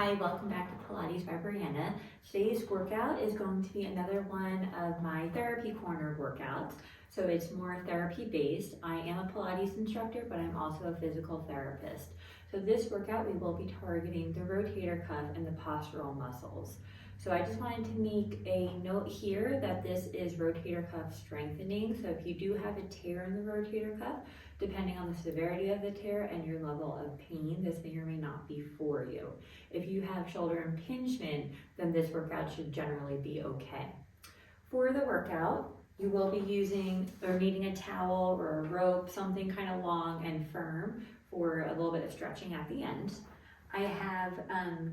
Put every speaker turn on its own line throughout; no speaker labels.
Hi, welcome back to Pilates by Brianna. Today's workout is going to be another one of my therapy corner workouts. So it's more therapy based. I am a Pilates instructor, but I'm also a physical therapist. So this workout, we will be targeting the rotator cuff and the postural muscles. So I just wanted to make a note here that this is rotator cuff strengthening. So if you do have a tear in the rotator cuff, depending on the severity of the tear and your level of pain, this may or may not be for you. If you have shoulder impingement, then this workout should generally be okay. For the workout, you will be using or needing a towel or a rope, something kind of long and firm for a little bit of stretching at the end. I have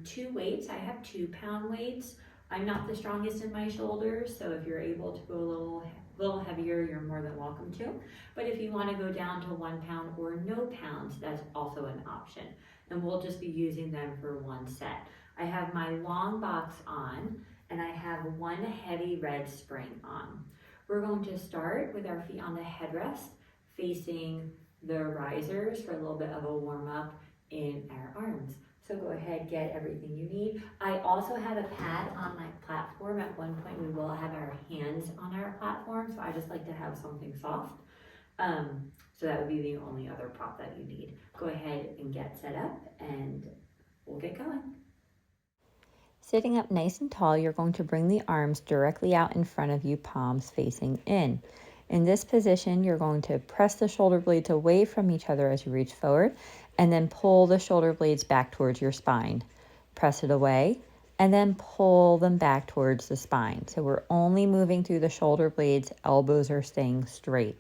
two weights. I have 2-pound weights. I'm not the strongest in my shoulders, so if you're able to go a little heavier, you're more than welcome to. But if you want to go down to 1 pound or no pounds, that's also an option. And we'll just be using them for one set. I have my long box on, and I have one heavy red spring on. We're going to start with our feet on the headrest, facing the risers for a little bit of a warm up in our arms. So go ahead, get everything you need. I also have a pad on my platform. At one point we will have our hands on our platform, so I just like to have something soft. So that would be the only other prop that you need. Go ahead and get set up and we'll get going.
Sitting up nice and tall, you're going to bring the arms directly out in front of you, palms facing in. In this position, you're going to press the shoulder blades away from each other as you reach forward, and then pull the shoulder blades back towards your spine. Press it away, and then pull them back towards the spine. So we're only moving through the shoulder blades, elbows are staying straight.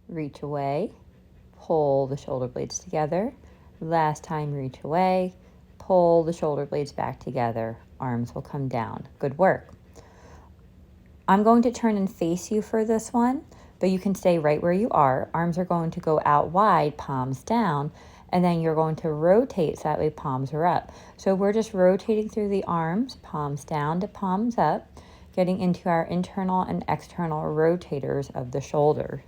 Reach away, pull the shoulder blades together. Last time, reach away, pull the shoulder blades back together. Arms will come down. Good work. I'm going to turn and face you for this one, but you can stay right where you are. Arms are going to go out wide, palms down, and then you're going to rotate so that way palms are up. So we're just rotating through the arms, palms down to palms up, getting into our internal and external rotators of the shoulder.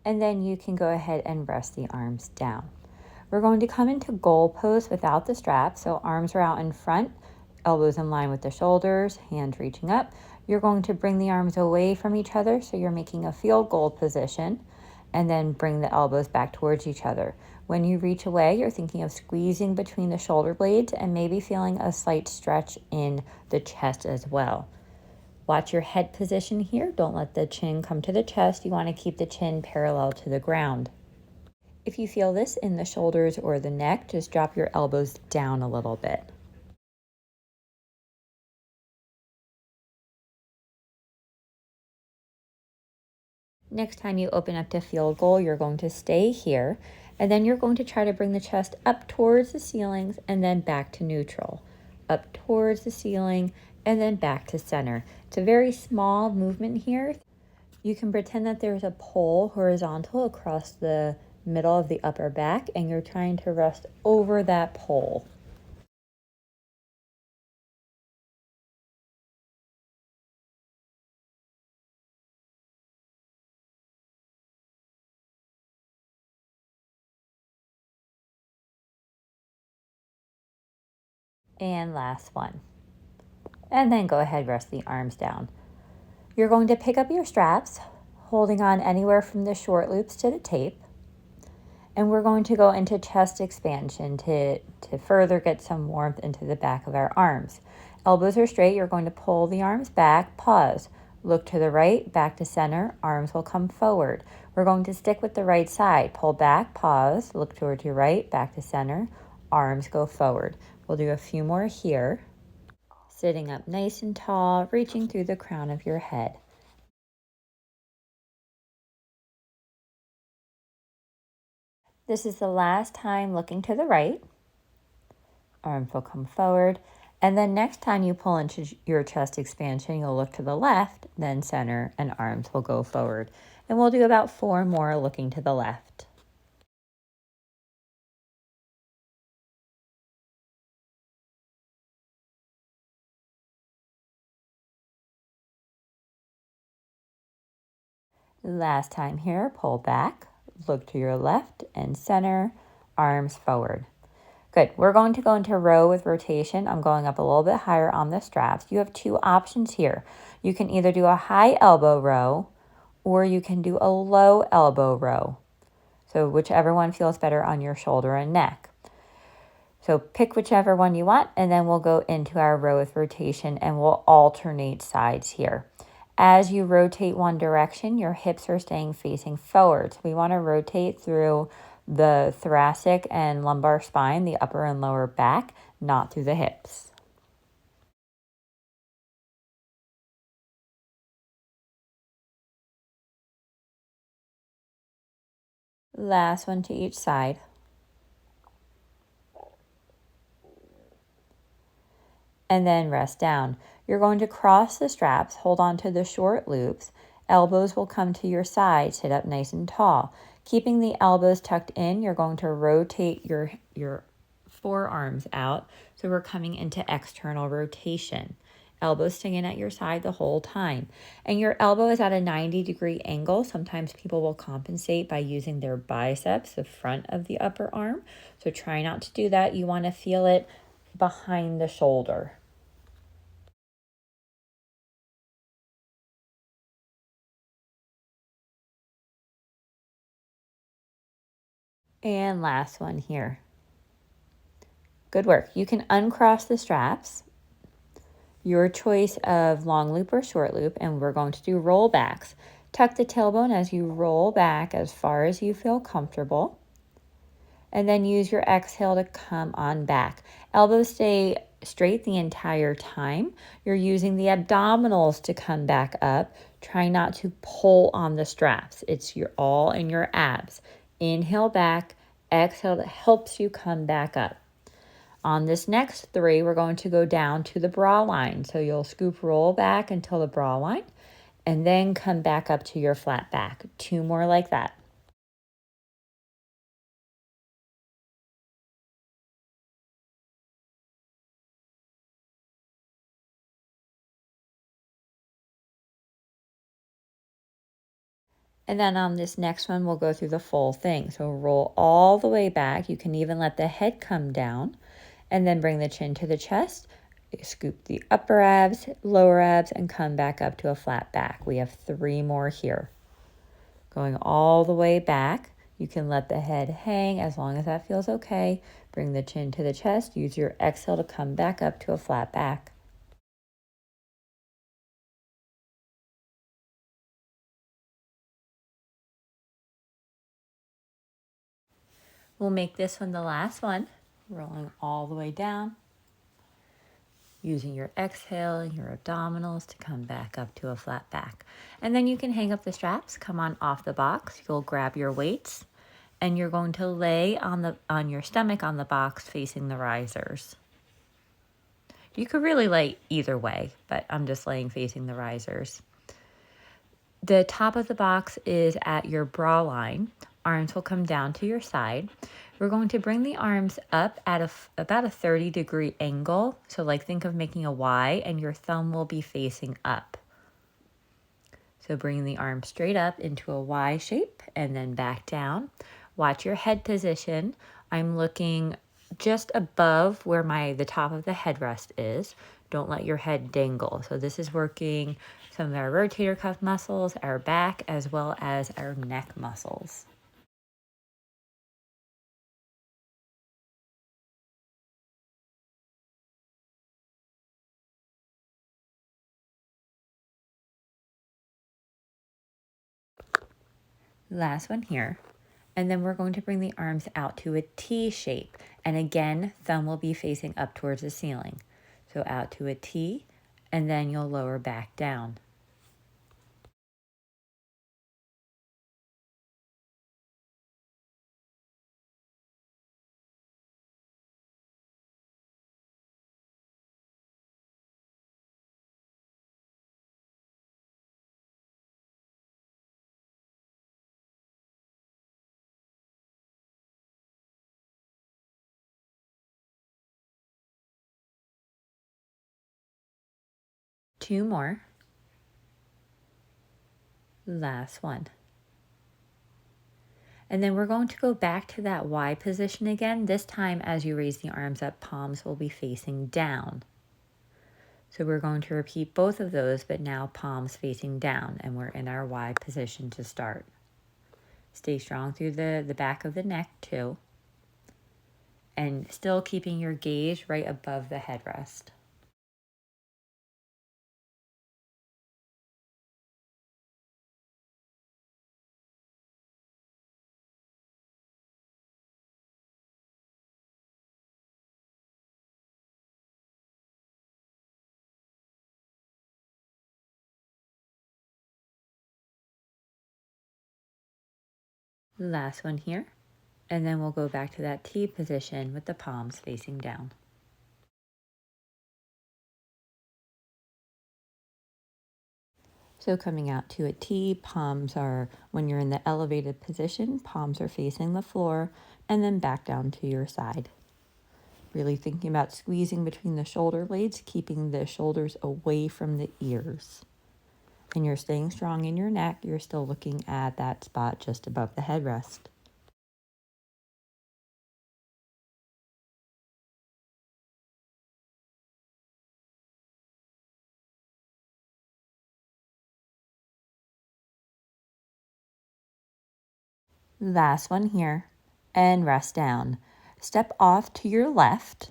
And then you can go ahead and rest the arms down. We're going to come into goal pose without the strap. So arms are out in front, elbows in line with the shoulders, hands reaching up. You're going to bring the arms away from each other, so you're making a field goal position, and then bring the elbows back towards each other. When you reach away, you're thinking of squeezing between the shoulder blades and maybe feeling a slight stretch in the chest as well. Watch your head position here. Don't let the chin come to the chest. You want to keep the chin parallel to the ground. If you feel this in the shoulders or the neck, just drop your elbows down a little bit. Next time you open up to field goal, you're going to stay here, and then you're going to try to bring the chest up towards the ceilings and then back to neutral. Up towards the ceiling and then back to center. It's a very small movement here. You can pretend that there's a pole horizontal across the middle of the upper back, and you're trying to rest over that pole. And last one. And then go ahead, rest the arms down. You're going to pick up your straps, holding on anywhere from the short loops to the tape. And we're going to go into chest expansion to further get some warmth into the back of our arms. Elbows are straight. You're going to pull the arms back, pause. Look to the right, back to center. Arms will come forward. We're going to stick with the right side. Pull back, pause. Look towards your right, back to center. Arms go forward. We'll do a few more here. Sitting up nice and tall, reaching through the crown of your head. This is the last time looking to the right. Arms will come forward. And then next time you pull into your chest expansion, you'll look to the left, then center, and arms will go forward. And we'll do about 4 more looking to the left. Last time here, pull back, look to your left and center, arms forward. Good. We're going to go into row with rotation. I'm going up a little bit higher on the straps. You have 2 options here. You can either do a high elbow row or you can do a low elbow row. So whichever one feels better on your shoulder and neck. So pick whichever one you want, and then we'll go into our row with rotation and we'll alternate sides here. As you rotate one direction, your hips are staying facing forward. So we want to rotate through the thoracic and lumbar spine, the upper and lower back, not through the hips. Last one to each side. And then rest down. You're going to cross the straps, hold on to the short loops. Elbows will come to your side, sit up nice and tall. Keeping the elbows tucked in, you're going to rotate your forearms out. So we're coming into external rotation. Elbows staying at your side the whole time. And your elbow is at a 90-degree angle. Sometimes people will compensate by using their biceps, the front of the upper arm. So try not to do that. You want to feel it behind the shoulder. And last one here. Good work. You can uncross the straps, your choice of long loop or short loop, and we're going to do roll backs. Tuck the tailbone as you roll back as far as you feel comfortable, and then use your exhale to come on back. Elbows stay straight the entire time. You're using the abdominals to come back up. Try not to pull on the straps. It's all in your abs. Inhale back, exhale that helps you come back up. On this next 3, we're going to go down to the bra line. So you'll scoop roll back until the bra line and then come back up to your flat back. 2 more like that. And then on this next one, we'll go through the full thing. So roll all the way back. You can even let the head come down and then bring the chin to the chest. Scoop the upper abs, lower abs, and come back up to a flat back. We have 3 more here. Going all the way back. You can let the head hang as long as that feels okay. Bring the chin to the chest. Use your exhale to come back up to a flat back. We'll make this one the last one. Rolling all the way down. Using your exhale and your abdominals to come back up to a flat back. And then you can hang up the straps, come on off the box. You'll grab your weights and you're going to lay on your stomach on the box facing the risers. You could really lay either way, but I'm just laying facing the risers. The top of the box is at your bra line. Arms will come down to your side. We're going to bring the arms up at about a 30-degree angle. So like think of making a Y and your thumb will be facing up. So bring the arm straight up into a Y shape and then back down. Watch your head position. I'm looking just above where the top of the headrest is. Don't let your head dangle. So this is working some of our rotator cuff muscles, our back, as well as our neck muscles. Last one here. And then we're going to bring the arms out to a T shape. And again, thumb will be facing up towards the ceiling. So out to a T, and then you'll lower back down. 2 more. Last one. And then we're going to go back to that Y position again. This time as you raise the arms up, palms will be facing down. So we're going to repeat both of those, but now palms facing down, and we're in our Y position to start. Stay strong through the back of the neck too. And still keeping your gaze right above the headrest. Last one here. And then we'll go back to that T position with the palms facing down. So coming out to a T, palms are, when you're in the elevated position, palms are facing the floor, and then back down to your side. Really thinking about squeezing between the shoulder blades, keeping the shoulders away from the ears. And you're staying strong in your neck. You're still looking at that spot just above the headrest. Last one here, and rest down. Step off to your left.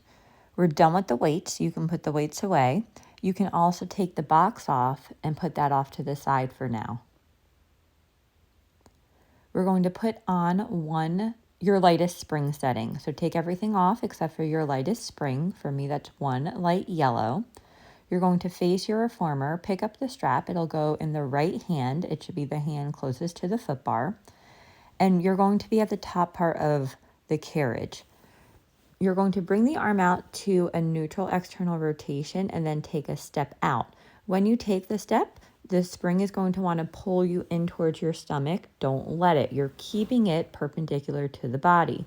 We're done with the weights. You can put the weights away. You can also take the box off and put that off to the side for now. We're going to put on your lightest spring setting. So take everything off except for your lightest spring. For me, that's one light yellow. You're going to face your reformer, pick up the strap. It'll go in the right hand. It should be the hand closest to the foot bar. And you're going to be at the top part of the carriage. You're going to bring the arm out to a neutral external rotation and then take a step out. When you take the step, the spring is going to want to pull you in towards your stomach. Don't let it. You're keeping it perpendicular to the body.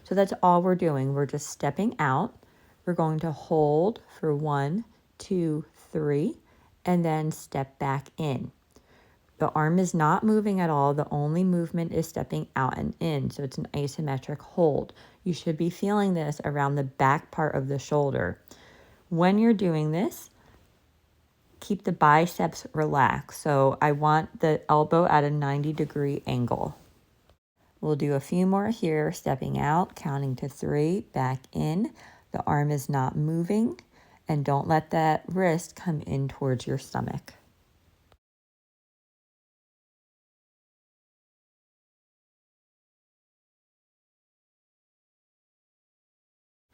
So that's all we're doing. We're just stepping out. We're going to hold for 1, 2, 3, and then step back in. The arm is not moving at all. The only movement is stepping out and in. So it's an isometric hold. You should be feeling this around the back part of the shoulder. When you're doing this, keep the biceps relaxed. So I want the elbow at a 90-degree angle. We'll do a few more here, stepping out, counting to 3, back in. The arm is not moving, and don't let that wrist come in towards your stomach.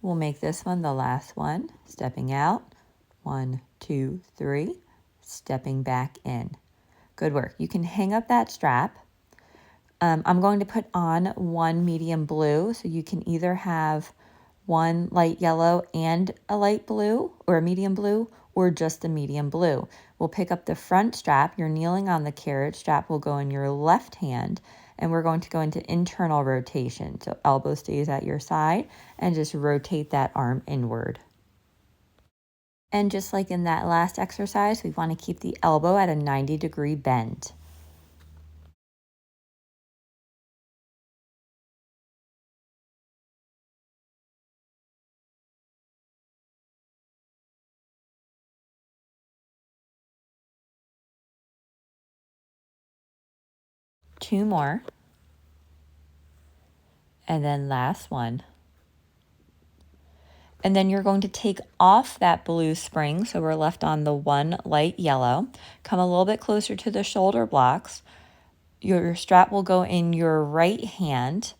We'll make this one the last one, stepping out, 1, 2, 3, stepping back in. Good work. You can hang up that strap. I'm going to put on one medium blue, so you can either have one light yellow and a light blue, or a medium blue, or just the medium blue. We'll pick up the front strap. You're kneeling on the carriage. Strap will go in your left hand, and we're going to go into internal rotation. So elbow stays at your side, and just rotate that arm inward. And just like in that last exercise, we want to keep the elbow at a 90-degree bend. Two more. And then last one. And then you're going to take off that blue spring. So we're left on the one light yellow. Come a little bit closer to the shoulder blocks. Your strap will go in your right hand.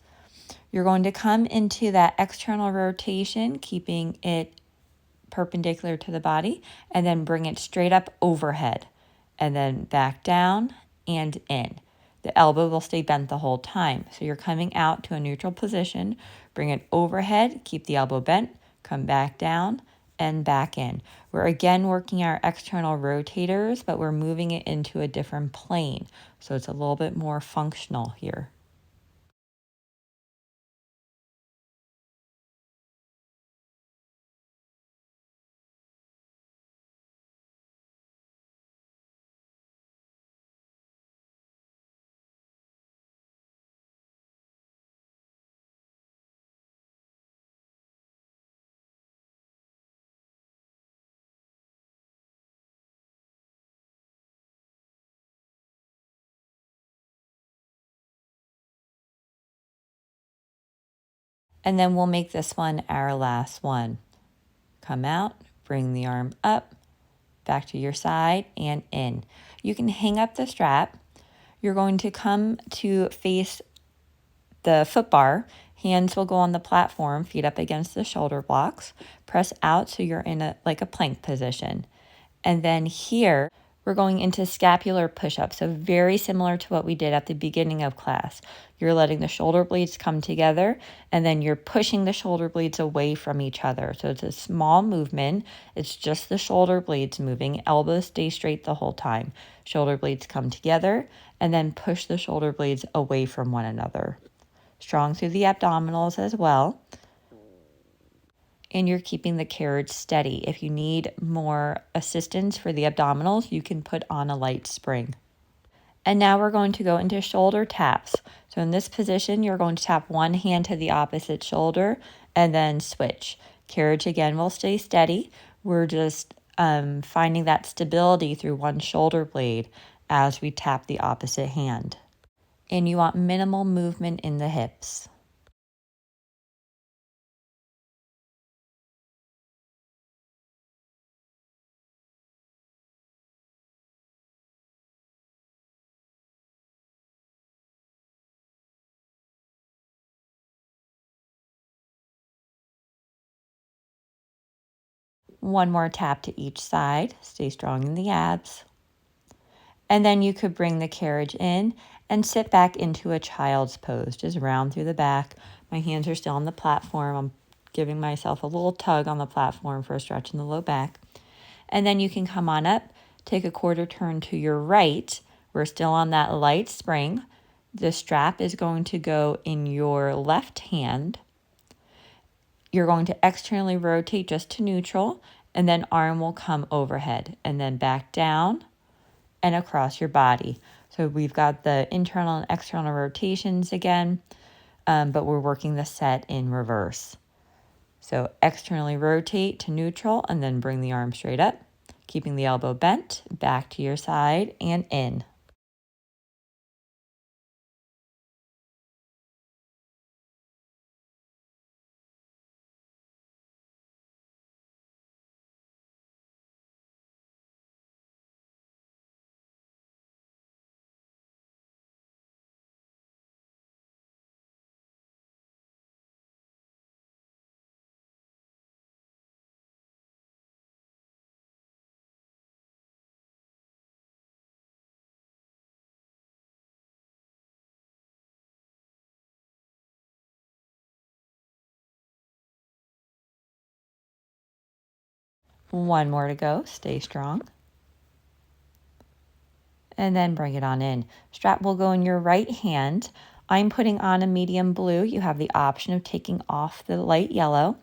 You're going to come into that external rotation, keeping it perpendicular to the body, and then bring it straight up overhead, and then back down and in. The elbow will stay bent the whole time. So you're coming out to a neutral position, bring it overhead, keep the elbow bent, come back down and back in. We're again working our external rotators, but we're moving it into a different plane. So it's a little bit more functional here. And then we'll make this one our last one. Come out, bring the arm up, back to your side and in. You can hang up the strap. You're going to come to face the foot bar. Hands will go on the platform, feet up against the shoulder blocks. Press out so you're in a plank position. And then here, we're going into scapular push-up. So very similar to what we did at the beginning of class. You're letting the shoulder blades come together, and then you're pushing the shoulder blades away from each other. So it's a small movement. It's just the shoulder blades moving. Elbows stay straight the whole time. Shoulder blades come together, and then push the shoulder blades away from one another. Strong through the abdominals as well. And you're keeping the carriage steady. If you need more assistance for the abdominals, you can put on a light spring. And now we're going to go into shoulder taps. So in this position, you're going to tap one hand to the opposite shoulder and then switch. Carriage again will stay steady. We're just finding that stability through one shoulder blade as we tap the opposite hand. And you want minimal movement in the hips. One more tap to each side. Stay strong in the abs. And then you could bring the carriage in and sit back into a child's pose. Just round through the back. My hands are still on the platform. I'm giving myself a little tug on the platform for a stretch in the low back. And then you can come on up, take a quarter turn to your right. We're still on that light spring. The strap is going to go in your left hand. You're going to externally rotate just to neutral, and then arm will come overhead, and then back down and across your body. So we've got the internal and external rotations again, but we're working the set in reverse. So externally rotate to neutral and then bring the arm straight up, keeping the elbow bent, back to your side and in. One more to go. Stay strong. And then bring it on in. Strap will go in your right hand. I'm putting on a medium blue. You have the option of taking off the light yellow.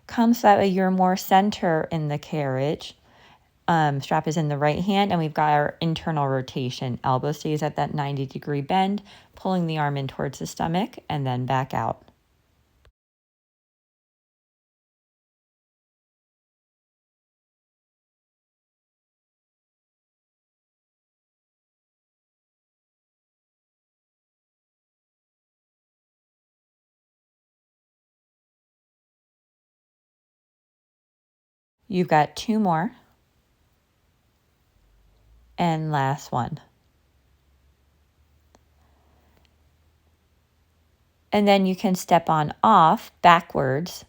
Come so that way you're more center in the carriage. Strap is in the right hand, and we've got our internal rotation. Elbow stays at that 90-degree bend, pulling the arm in towards the stomach, and then back out. You've got two more. And last one. And then you can step on off backwards.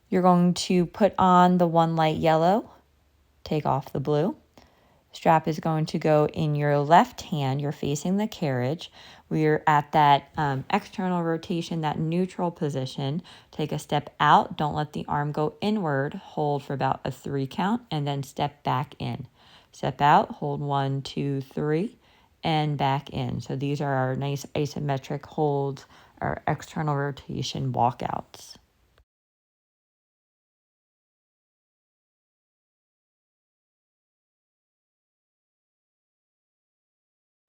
You're going to put on the one light yellow, take off the blue. Strap is going to go in your left hand. You're facing the carriage. We're at that external rotation, that neutral position. Take a step out. Don't let the arm go inward. Hold for about a 3 count and then step back in. Step out, hold 1, 2, 3, and back in. So these are our nice isometric holds, our external rotation walkouts.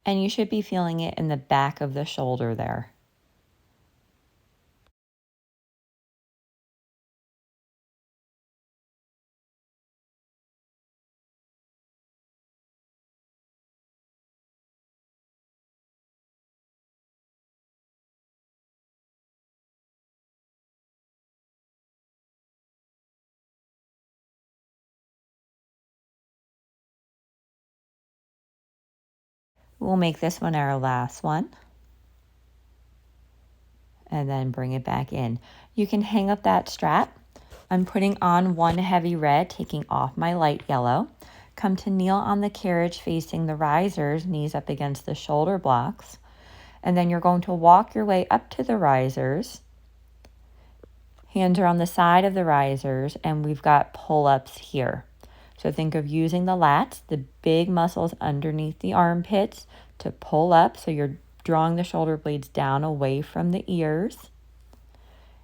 And you should be feeling it in the back of the shoulder there. We'll make this one our last one. And then bring it back in. You can hang up that strap. I'm putting on one heavy red, taking off my light yellow. Come to kneel on the carriage facing the risers, knees up against the shoulder blocks. And then you're going to walk your way up to the risers. Hands are on the side of the risers, and we've got pull-ups here. So think of using the lats, the big muscles underneath the armpits, to pull up. So you're drawing the shoulder blades down away from the ears.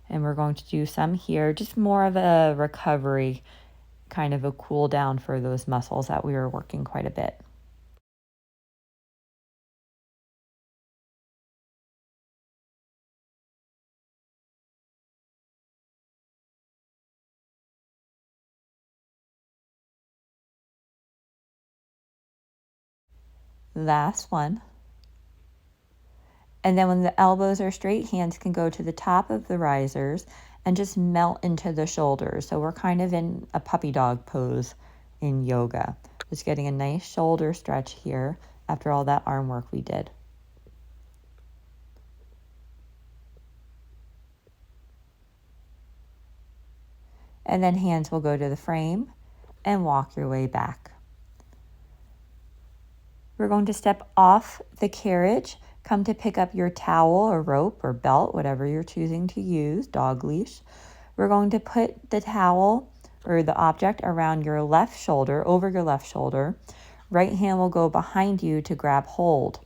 And we're going to do some here, just more of a recovery, kind of a cool down for those muscles that we were working quite a bit. Last one. And then when the elbows are straight, hands can go to the top of the risers and just melt into the shoulders. So we're kind of in a puppy dog pose in yoga. Just getting a nice shoulder stretch here after all that arm work we did. And then hands will go to the frame and walk your way back. We're going to step off the carriage, come to pick up your towel or rope or belt, whatever you're choosing to use, dog leash. We're going to put the towel or the object around your left shoulder, over your left shoulder. Right hand will go behind you to grab hold.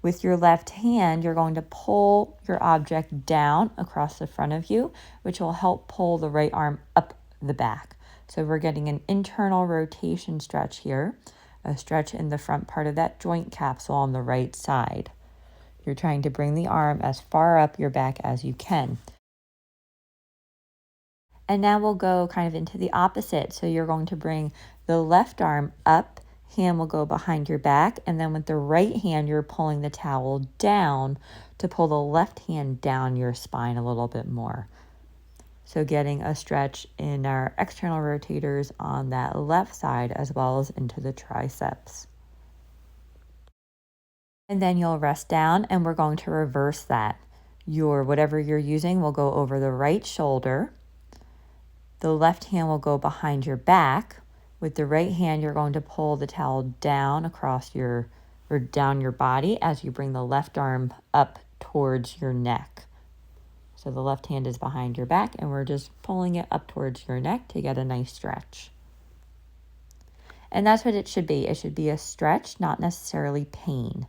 With your left hand, you're going to pull your object down across the front of you, which will help pull the right arm up the back. So we're getting an internal rotation stretch here, a stretch in the front part of that joint capsule on the right side. You're trying to bring the arm as far up your back as you can. And now we'll go kind of into the opposite. So you're going to bring the left arm up, hand will go behind your back, and then with the right hand, you're pulling the towel down to pull the left hand down your spine a little bit more. So getting a stretch in our external rotators on that left side as well as into the triceps. And then you'll rest down and we're going to reverse that. Whatever you're using will go over the right shoulder. The left hand will go behind your back. With the right hand, you're going to pull the towel down down your body as you bring the left arm up towards your neck. So the left hand is behind your back and we're just pulling it up towards your neck to get a nice stretch. And that's what it should be. It should be a stretch, not necessarily pain.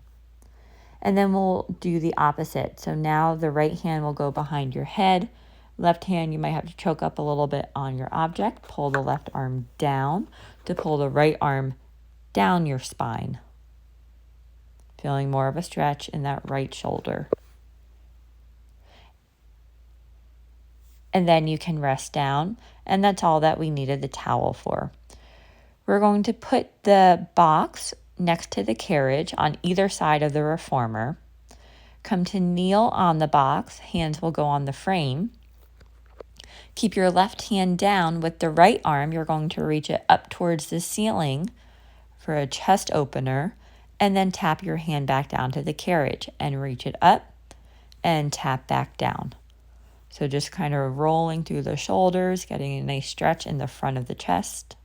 And then we'll do the opposite. So now the right hand will go behind your head. Left hand, you might have to choke up a little bit on your object. Pull the left arm down to pull the right arm down your spine. Feeling more of a stretch in that right shoulder. And then you can rest down. And that's all that we needed the towel for. We're going to put the box next to the carriage on either side of the reformer. Come to kneel on the box. Hands will go on the frame. Keep your left hand down. With the right arm, you're going to reach it up towards the ceiling for a chest opener, and then tap your hand back down to the carriage and reach it up and tap back down. So just kind of rolling through the shoulders, getting a nice stretch in the front of the chest.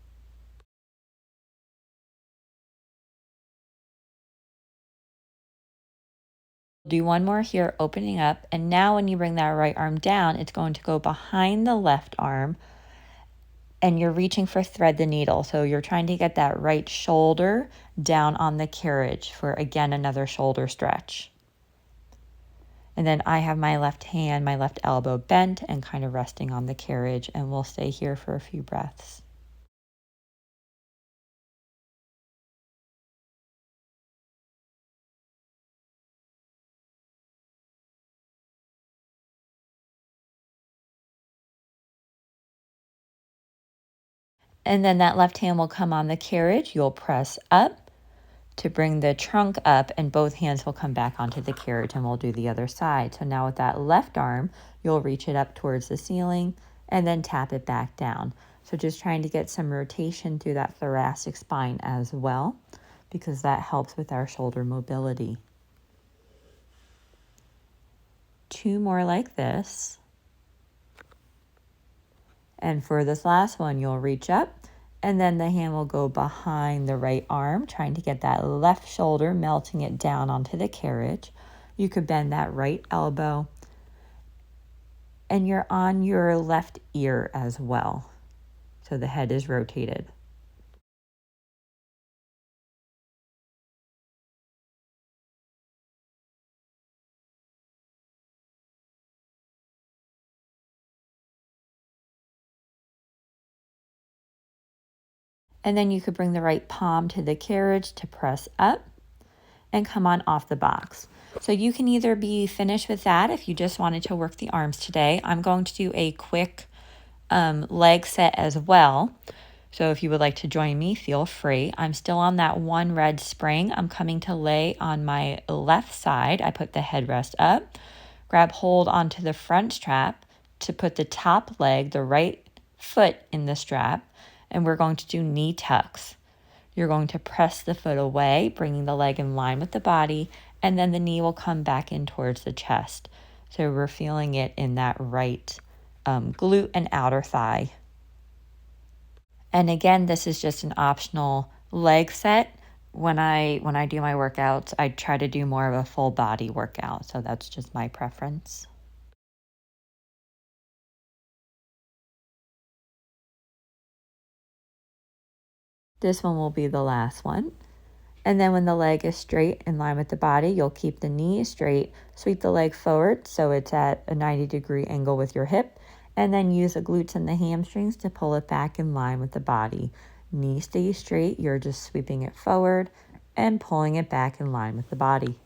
Do one more here, opening up. And now when you bring that right arm down, it's going to go behind the left arm and you're reaching for thread the needle. So you're trying to get that right shoulder down on the carriage for, again, another shoulder stretch. And then I have my left hand, my left elbow bent and kind of resting on the carriage, and we'll stay here for a few breaths. And then that left hand will come on the carriage. You'll press up to bring the trunk up, and both hands will come back onto the carriage, and we'll do the other side. So now with that left arm, you'll reach it up towards the ceiling and then tap it back down. So just trying to get some rotation through that thoracic spine as well, because that helps with our shoulder mobility. 2 more like this. And for this last one, you'll reach up and then the hand will go behind the right arm, trying to get that left shoulder, melting it down onto the carriage. You could bend that right elbow and you're on your left ear as well. So the head is rotated. And then you could bring the right palm to the carriage to press up and come on off the box. So you can either be finished with that if you just wanted to work the arms today. I'm going to do a quick leg set as well. So if you would like to join me, feel free. I'm still on that one red spring. I'm coming to lay on my left side. I put the headrest up, grab hold onto the front strap to put the top leg, the right foot in the strap, and we're going to do knee tucks. You're going to press the foot away, bringing the leg in line with the body, and then the knee will come back in towards the chest. So we're feeling it in that right glute and outer thigh. And again, this is just an optional leg set. When I do my workouts, I try to do more of a full body workout. So that's just my preference. This one will be the last one. And then when the leg is straight in line with the body, you'll keep the knee straight, sweep the leg forward so it's at a 90-degree angle with your hip, and then use the glutes and the hamstrings to pull it back in line with the body. Knee stays straight, you're just sweeping it forward and pulling it back in line with the body.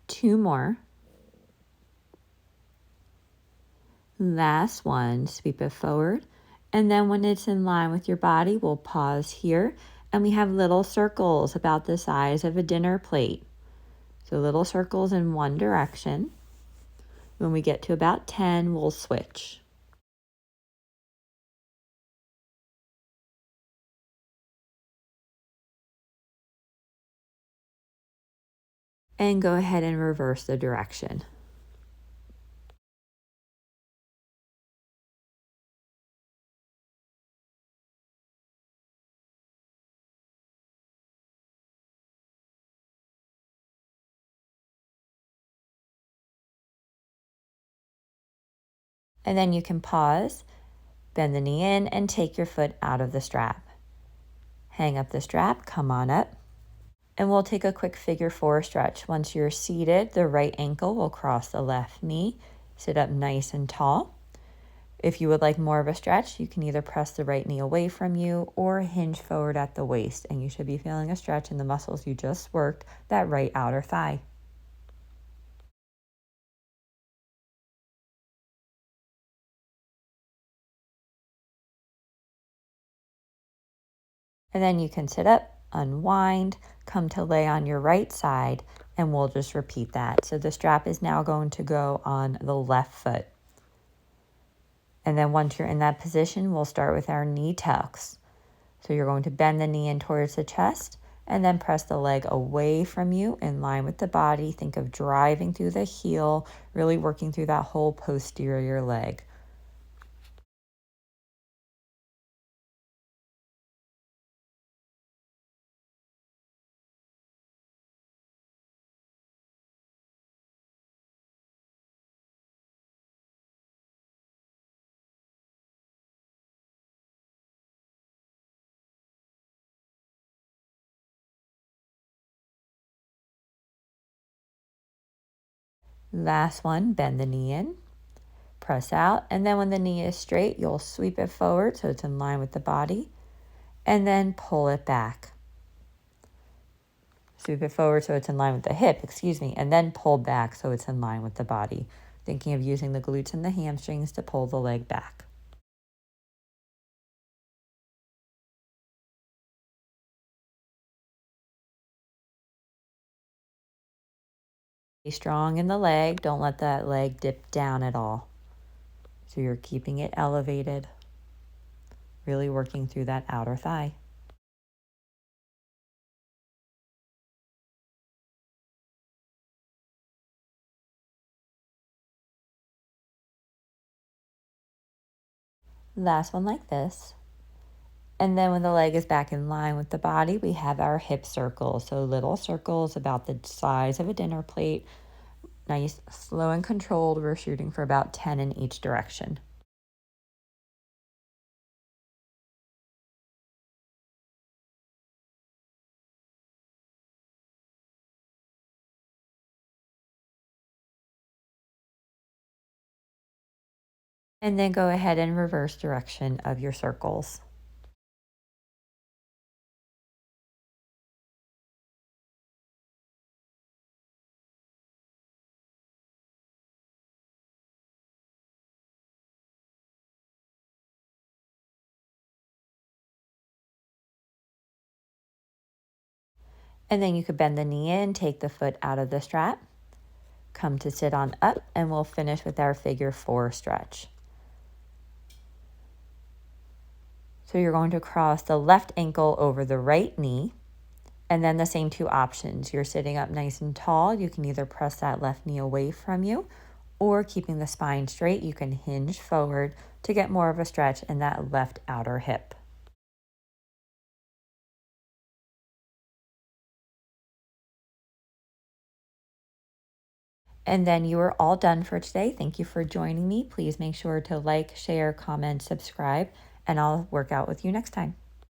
Two more. Last one, sweep it forward. And then when it's in line with your body, we'll pause here. And we have little circles about the size of a dinner plate. So little circles in one direction. When we get to about 10, we'll switch. And go ahead and reverse the direction. And then you can pause, bend the knee in, and take your foot out of the strap. Hang up the strap, come on up. And we'll take a quick figure 4 stretch. Once you're seated, the right ankle will cross the left knee. Sit up nice and tall. If you would like more of a stretch, you can either press the right knee away from you or hinge forward at the waist. And you should be feeling a stretch in the muscles you just worked, that right outer thigh. And then you can sit up, unwind, come to lay on your right side, and we'll just repeat that. So the strap is now going to go on the left foot. And then once you're in that position, we'll start with our knee tucks. So you're going to bend the knee in towards the chest and then press the leg away from you in line with the body. Think of driving through the heel, really working through that whole posterior leg. Last one, bend the knee in, press out, and then when the knee is straight, you'll sweep it forward so it's in line with the body, and then pull it back. Sweep it forward so it's in line with the hip, and then pull back so it's in line with the body. Thinking of using the glutes and the hamstrings to pull the leg back. Stay strong in the leg. Don't let that leg dip down at all. So you're keeping it elevated, really working through that outer thigh. Last one like this. And then when the leg is back in line with the body, we have our hip circles. So little circles about the size of a dinner plate. Nice, slow and controlled. We're shooting for about 10 in each direction. And then go ahead and reverse direction of your circles. And then you could bend the knee in, take the foot out of the strap, come to sit on up, and we'll finish with our figure 4 stretch. So you're going to cross the left ankle over the right knee, and then the same 2 options. You're sitting up nice and tall. You can either press that left knee away from you, or keeping the spine straight, you can hinge forward to get more of a stretch in that left outer hip. And then you are all done for today. Thank you for joining me. Please make sure to like, share, comment, subscribe, and I'll work out with you next time.